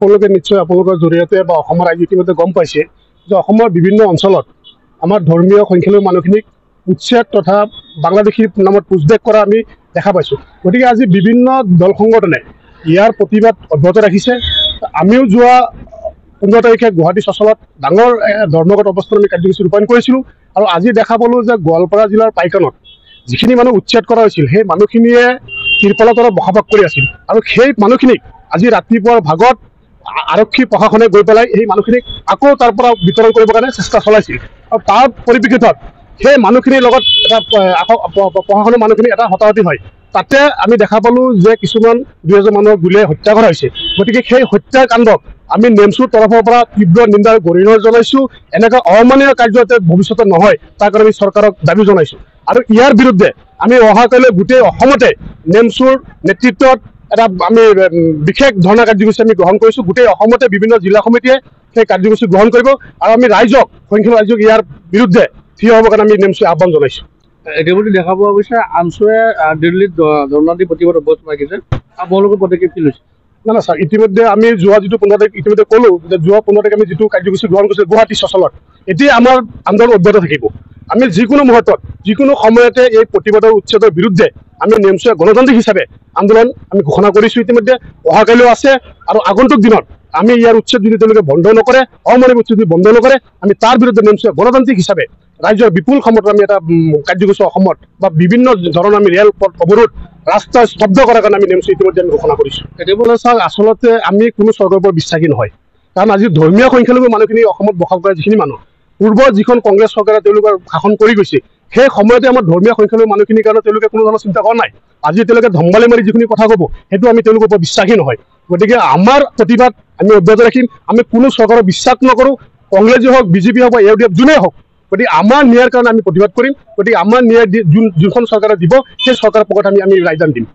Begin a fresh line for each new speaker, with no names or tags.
আপোনালোকে নিশ্চয় আপোনালোকৰ জৰিয়তে বা অসমৰ ৰাইজে ইতিমধ্যে গম পাইছে যে অসমৰ বিভিন্ন অঞ্চলত আমাৰ ধৰ্মীয় সংখ্যালঘু মানুহখিনিক উচ্ছেদ তথা বাংলাদেশী নামত পুজবেক কৰা আমি দেখা পাইছোঁ। গতিকে আজি বিভিন্ন দল সংগঠনে ইয়াৰ প্ৰতিবাদ অব্যাহত ৰাখিছে। আমিও যোৱা 15 তাৰিখে গুৱাহাটী চচলত ডাঙৰ ধৰ্মগত অৱস্থান আমি কাৰ্যসূচী ৰূপায়ণ কৰিছিলোঁ। আৰু আজি দেখা পালোঁ যে গোৱালপাৰা জিলাৰ পাইকানত যিখিনি মানুহ উচ্ছেদ কৰা হৈছিল সেই মানুহখিনিয়ে তিৰপালৰ তলত বসবাস কৰি আছিল। আৰু সেই মানুহখিনিক আজি ৰাতিপুৱাৰ ভাগত আৰক্ষী প্ৰশাসনে গৈ পেলাই সেই মানুহখিনিক আকৌ তাৰ পৰা বিতৰণ কৰিবৰ কাৰণে চেষ্টা চলাইছিল। আৰু তাৰ পৰিপ্ৰেক্ষিতত সেই মানুহখিনিৰ লগত এটা প্ৰশাসনৰ মানুহখিনি এটা হতাহতি হয়। তাতে আমি দেখা পালোঁ যে কিছুমান 2-এজন মানুহক গুলীয়াই হত্যা কৰা হৈছে। গতিকে সেই হত্যাকাণ্ডক আমি নেমচুৰ তৰফৰ পৰা তীব্ৰ নিন্দাৰ গৰিহণা জনাইছোঁ। এনেকুৱা অমানৱীয় কাৰ্য যাতে ভৱিষ্যতে নহয় তাৰ কাৰণে আমি চৰকাৰক দাবী জনাইছোঁ। আৰু ইয়াৰ বিৰুদ্ধে আমি অহাকাইলৈ গোটেই অসমতে নেমচুৰ নেতৃত্বত এটা আমি বিশেষ ধৰ্ণা কাৰ্যসূচী আমি গ্ৰহণ কৰিছোঁ। গোটেই অসমতে বিভিন্ন জিলা সমিতিয়ে সেই কাৰ্যসূচী গ্ৰহণ কৰিব। আৰু আমি ৰাইজক সংখ্যালঘু ৰাইজক ইয়াৰ বিৰুদ্ধে থিয় হ'বৰ কাৰণে আমি নেমচুৱে আহ্বান জনাইছোঁ।
ইতিমধ্যে দেখা পোৱা গৈছে আমছুৱে দিল্লীত ধৰ্ণা দি প্ৰতিবাদ অব্যাহত ৰাখিছে। আপোনালোকৰ পদক্ষেপ কি লৈছে?
না ছাৰ, ইতিমধ্যে আমি যোৱা যিটো 15 তাৰিখ ইতিমধ্যে ক'লোঁ যে যোৱা 15 তাৰিখে আমি যিটো কাৰ্যসূচী গ্ৰহণ কৰিছোঁ গুৱাহাটী চচলত, এতিয়া আমাৰ আন্দোলন অব্যাহত থাকিব। আমি যিকোনো মুহূৰ্তত যিকোনো সময়তে এই প্ৰতিবাদৰ উচ্ছেদৰ বিৰুদ্ধে আমি নেমচুৱে গণতান্ত্ৰিক হিচাপে আন্দোলন আমি ঘোষণা কৰিছোঁ। ইতিমধ্যে অহাকাইলৈও আছে। আৰু আগন্তুক দিনত আমি ইয়াৰ উচ্ছেদ যদি তেওঁলোকে বন্ধ নকৰে, অমানৱিক উচ্ছেদ যদি বন্ধ নকৰে, আমি তাৰ বিৰুদ্ধে নেমচুৱে গণতান্ত্ৰিক হিচাপে ৰাজ্যৰ বিপুল সমৰ্থন আমি এটা কাৰ্যসূচী অসমত বা বিভিন্ন ধৰণৰ আমি ৰেল পথ অৱৰোধ ৰাস্তা স্তব্ধ কৰাৰ কাৰণে আমি নেমচুৱে ইতিমধ্যে আমি ঘোষণা কৰিছোঁ। এতিয়া চাওক, আচলতে আমি কোনো চৰকাৰৰ ওপৰত বিশ্বাসী নহয়। কাৰণ আজি ধৰ্মীয় সংখ্যালঘু মানুহখিনি অসমত বসবাস কৰা যিখিনি মানুহ পূৰ্বৰ যিখন কংগ্ৰেছ চৰকাৰে তেওঁলোকৰ শাসন কৰি গৈছে সেই সময়তে আমাৰ ধৰ্মীয় সংখ্যালঘু মানুহখিনিৰ কাৰণে তেওঁলোকে কোনো ধৰণৰ চিন্তা কৰা নাই। আজি তেওঁলোকে ধম্বালি মাৰি যিখিনি কথা ক'ব সেইটো আমি তেওঁলোকৰ ওপৰত বিশ্বাসী নহয়। গতিকে আমাৰ প্ৰতিবাদ আমি অব্যাহত ৰাখিম। আমি কোনো চৰকাৰক বিশ্বাস নকৰোঁ, কংগ্ৰেছী হওক, বিজেপি হওক বা UDF যোনেই হওক। গতিকে আমাৰ ন্যায়ৰ কাৰণে আমি প্ৰতিবাদ কৰিম। গতিকে আমাৰ ন্যায় যোনখন চৰকাৰে দিব সেই চৰকাৰৰ পক্ষত আমি ৰায়দান দিম।